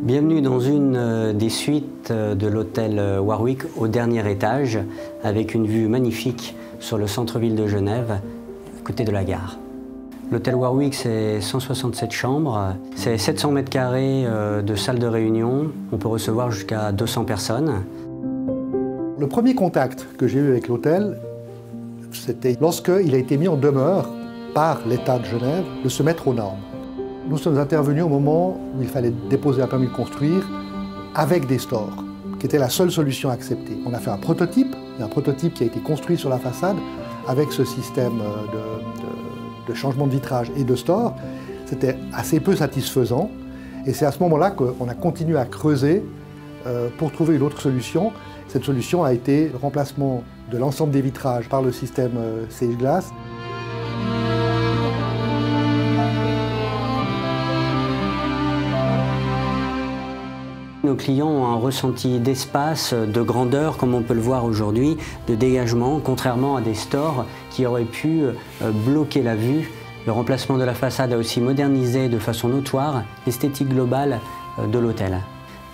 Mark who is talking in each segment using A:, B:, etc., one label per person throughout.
A: Bienvenue dans une des suites de l'hôtel Warwick au dernier étage, avec une vue magnifique sur le centre-ville de Genève, à côté de la gare. L'hôtel Warwick, c'est 167 chambres, c'est 700 mètres carrés de salle de réunion. On peut recevoir jusqu'à 200 personnes.
B: Le premier contact que j'ai eu avec l'hôtel, c'était lorsqu'il a été mis en demeure par l'État de Genève de se mettre aux normes. Nous sommes intervenus au moment où il fallait déposer un permis de construire avec des stores, qui était la seule solution acceptée. On a fait un prototype qui a été construit sur la façade avec ce système de changement de vitrage et de store. C'était assez peu satisfaisant et c'est à ce moment-là qu'on a continué à creuser pour trouver une autre solution. Cette solution a été le remplacement de l'ensemble des vitrages par le système Sage Glass.
A: Nos clients ont un ressenti d'espace, de grandeur, comme on peut le voir aujourd'hui, de dégagement, contrairement à des stores qui auraient pu bloquer la vue. Le remplacement de la façade a aussi modernisé de façon notoire l'esthétique globale de l'hôtel.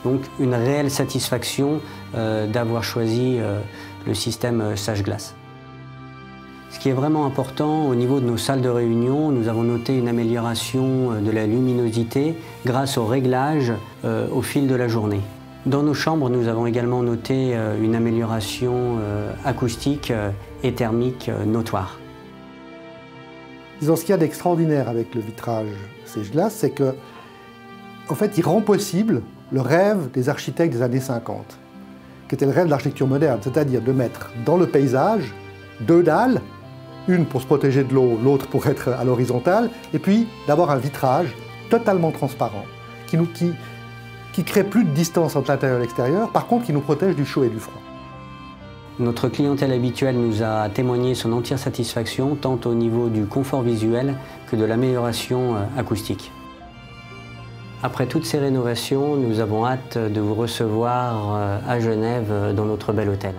A: Donc une réelle satisfaction d'avoir choisi le système Sage Glass. Ce qui est vraiment important au niveau de nos salles de réunion, nous avons noté une amélioration de la luminosité grâce au réglage au fil de la journée. Dans nos chambres, nous avons également noté une amélioration acoustique et thermique notoire.
B: Disons, ce qu'il y a d'extraordinaire avec le vitrage Sage Glass, c'est que, en fait, il rend possible le rêve des architectes des années 50, qui était le rêve de l'architecture moderne, c'est-à-dire de mettre dans le paysage deux dalles, une pour se protéger de l'eau, l'autre pour être à l'horizontale, et puis d'avoir un vitrage totalement transparent, qui crée plus de distance entre l'intérieur et l'extérieur, par contre qui nous protège du chaud et du froid.
A: Notre clientèle habituelle nous a témoigné son entière satisfaction, tant au niveau du confort visuel que de l'amélioration acoustique. Après toutes ces rénovations, nous avons hâte de vous recevoir à Genève dans notre bel hôtel.